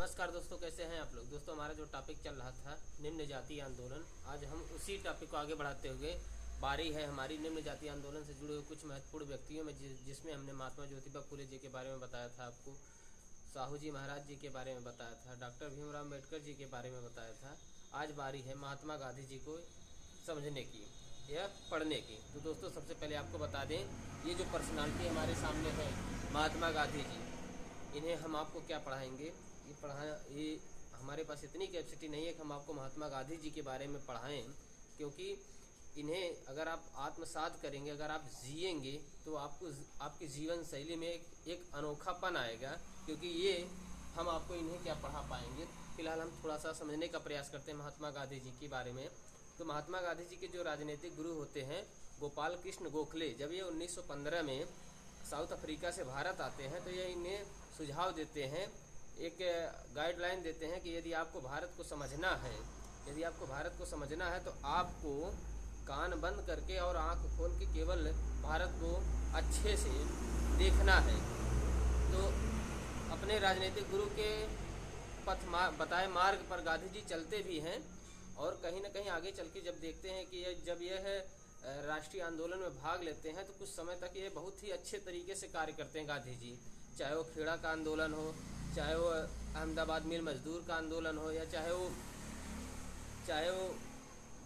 नमस्कार दोस्तों, कैसे हैं आप लोग। दोस्तों, हमारा जो टॉपिक चल रहा था निम्न जातीय आंदोलन, आज हम उसी टॉपिक को आगे बढ़ाते हुए बारी है हमारी निम्न जातीय आंदोलन से जुड़े हुए कुछ महत्वपूर्ण व्यक्तियों में, जिसमें हमने महात्मा ज्योतिबा फुले जी के बारे में बताया था, आपको साहू जी महाराज जी के बारे में बताया था, डॉक्टर भीमराव अम्बेडकर जी के बारे में बताया था। आज बारी है महात्मा गांधी जी को समझने की या पढ़ने की। तो दोस्तों, सबसे पहले आपको बता दें, ये जो पर्सनालिटी हमारे सामने है महात्मा गांधी जी, इन्हें हम आपको क्या पढ़ाएंगे। ये हमारे पास इतनी कैपेसिटी नहीं है कि हम आपको महात्मा गांधी जी के बारे में पढ़ाएं, क्योंकि इन्हें अगर आप आत्मसात करेंगे, अगर आप जिएंगे, तो आपको आपकी जीवन शैली में एक अनोखापन आएगा, क्योंकि ये हम आपको इन्हें क्या पढ़ा पाएंगे। फिलहाल हम थोड़ा सा समझने का प्रयास करते हैं महात्मा गांधी जी के बारे में। तो महात्मा गांधी जी के जो राजनीतिक गुरु होते हैं गोपाल कृष्ण गोखले, जब ये 1915 में साउथ अफ्रीका से भारत आते हैं, तो ये इन्हें सुझाव देते हैं, एक गाइडलाइन देते हैं कि यदि आपको भारत को समझना है, तो आपको कान बंद करके और आंख खोल के केवल भारत को अच्छे से देखना है। तो अपने राजनीतिक गुरु के बताए मार्ग पर गांधी जी चलते भी हैं, और कहीं ना कहीं आगे चल के जब देखते हैं कि जब यह राष्ट्रीय आंदोलन में भाग लेते हैं, तो कुछ समय तक ये बहुत ही अच्छे तरीके से कार्य करते हैं गांधी जी। चाहे वो खेड़ा का आंदोलन हो, चाहे वो अहमदाबाद मिल मजदूर का आंदोलन हो, या चाहे वो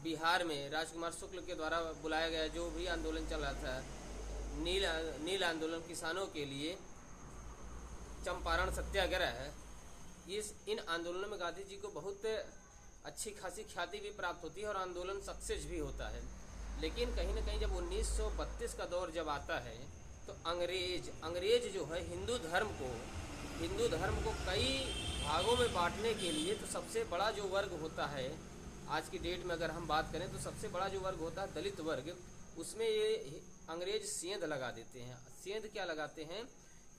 बिहार में राजकुमार शुक्ल के द्वारा बुलाया गया जो भी आंदोलन चल रहा था, नील आंदोलन किसानों के लिए, चंपारण सत्याग्रह, इन आंदोलनों में गांधी जी को बहुत अच्छी खासी ख्याति भी प्राप्त होती है और आंदोलन सक्सेस भी होता है। लेकिन कहीं ना कहीं जब 1932 का दौर जब आता है, तो अंग्रेज जो है हिंदू धर्म को कई भागों में बांटने के लिए, तो सबसे बड़ा जो वर्ग होता है आज की डेट में अगर हम बात करें, तो सबसे बड़ा जो वर्ग होता है दलित वर्ग, उसमें ये अंग्रेज सेंध लगा देते हैं। सेंध क्या लगाते हैं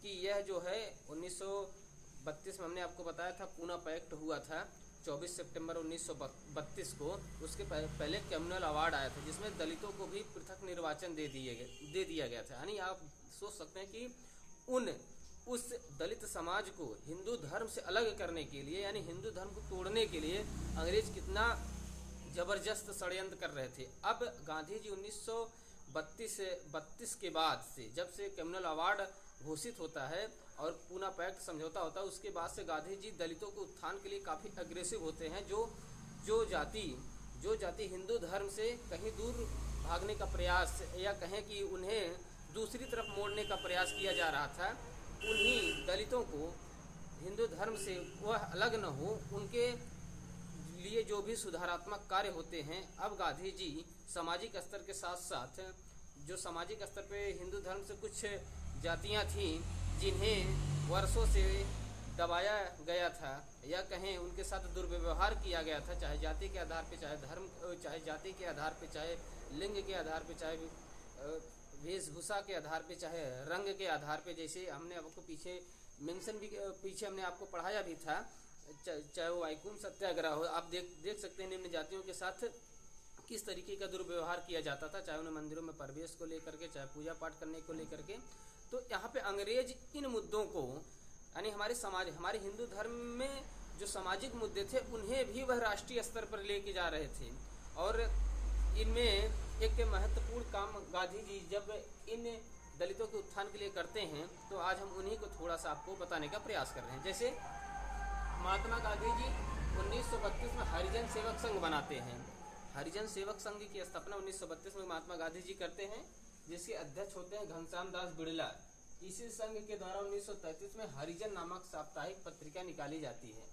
कि यह जो है 1932 में हमने आपको बताया था पूना पैक्ट हुआ था 24 सितंबर 1932 को। उसके पहले कम्युनल अवार्ड आया था, जिसमें दलितों को भी पृथक निर्वाचन दे दिया गया था। यानी आप सोच सकते हैं कि उस दलित समाज को हिंदू धर्म से अलग करने के लिए, यानी हिंदू धर्म को तोड़ने के लिए अंग्रेज कितना जबरदस्त षड्यंत्र कर रहे थे। अब गांधी जी 1932 के बाद से, जब से कम्युनल अवार्ड घोषित होता है और पूना पैक्ट समझौता होता है, उसके बाद से गांधी जी दलितों के उत्थान के लिए काफ़ी अग्रेसिव होते हैं। जो जाति हिंदू धर्म से कहीं दूर भागने का प्रयास, या कहें कि उन्हें दूसरी तरफ मोड़ने का प्रयास किया जा रहा था, उन्हीं दलितों को हिंदू धर्म से वह अलग न हो, उनके लिए जो भी सुधारात्मक कार्य होते हैं, अब गांधी जी सामाजिक स्तर के साथ साथ, जो सामाजिक स्तर पे हिंदू धर्म से कुछ जातियां थीं जिन्हें वर्षों से दबाया गया था, या कहें उनके साथ दुर्व्यवहार किया गया था, चाहे जाति के आधार पे, चाहे जाति के आधार पे, चाहे लिंग के आधार पे, चाहे वेशभूषा के आधार पे, चाहे रंग के आधार पे, जैसे हमने आपको पीछे हमने आपको पढ़ाया भी था, चाहे वो वाइकुम सत्याग्रह हो। आप देख सकते हैं निम्न जातियों के साथ किस तरीके का दुर्व्यवहार किया जाता था, चाहे उन्हें मंदिरों में प्रवेश को लेकर के, चाहे पूजा पाठ करने को लेकर के। तो यहाँ पे अंग्रेज इन मुद्दों को, यानी हमारे हिंदू धर्म में जो सामाजिक मुद्दे थे, उन्हें भी वह राष्ट्रीय स्तर पर लेके जा रहे थे। और इनमें एक महत्वपूर्ण काम गांधी जी जब इन दलितों के उत्थान के लिए करते हैं, तो आज हम उन्हीं को थोड़ा सा आपको बताने का प्रयास कर रहे हैं। जैसे महात्मा गांधी जी 1932 में हरिजन सेवक संघ बनाते हैं। हरिजन सेवक संघ की स्थापना 1932 में महात्मा गांधी जी करते हैं, जिसके अध्यक्ष होते हैं घनश्याम दास बिड़ला। इसी संघ के द्वारा 1933 में हरिजन नामक साप्ताहिक पत्रिका निकाली जाती है।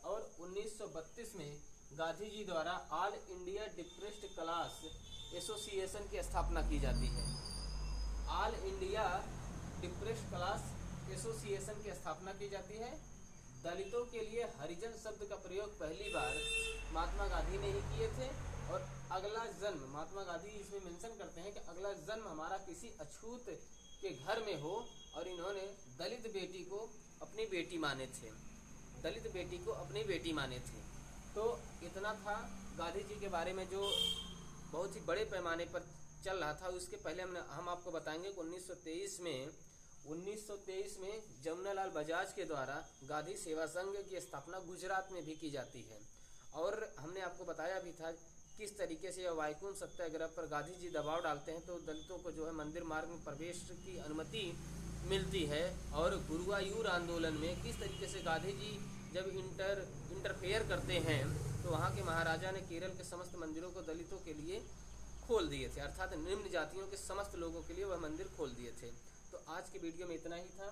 और 1932 में गांधी जी द्वारा all India depressed class association की स्थापना की जाती है। All India depressed class association की स्थापना की जाती है। दलितों के लिए हरिजन शब्द का प्रयोग पहली बार महात्मा गांधी ने ही किए थे। और अगला जन्म, महात्मा गांधी इसमें मेंशन करते हैं कि अगला जन्म हमारा किसी अछूत के घर में हो, और इन्होंने दलित बेटी को अपनी बेटी माने थे। तो इतना था गांधी जी के बारे में, जो बहुत ही बड़े पैमाने पर चल रहा था। उसके पहले हम आपको बताएंगे कि 1923 में 1923 में जमुनालाल बजाज के द्वारा गांधी सेवा संघ की स्थापना गुजरात में भी की जाती है। और हमने आपको बताया भी था किस तरीके से वाईकुंठ सत्याग्रह पर गांधी जी दबाव डालते हैं तो दलितों को जो है मंदिर मार्ग में प्रवेश की अनुमति मिलती है। और गुरुवायूर आंदोलन में किस तरीके से गांधी जी जब इंटरफेयर करते हैं तो वहाँ के महाराजा ने केरल के समस्त मंदिरों को दलितों के लिए खोल दिए थे, अर्थात निम्न जातियों के समस्त लोगों के लिए वह मंदिर खोल दिए थे। तो आज के वीडियो में इतना ही था।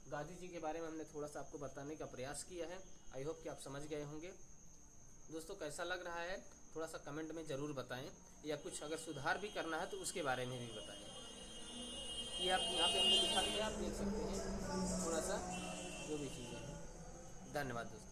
गांधी जी के बारे में हमने थोड़ा सा आपको बताने का प्रयास किया है। आई होप कि आप समझ गए होंगे। दोस्तों कैसा लग रहा है थोड़ा सा कमेंट में ज़रूर बताएं, या कुछ अगर सुधार भी करना है तो उसके बारे में भी बताएं। ये आप यहाँ पे हमने दिखा दिया, आप देख सकते हैं थोड़ा सा जो भी चीज़ें हैं। धन्यवाद दोस्तों।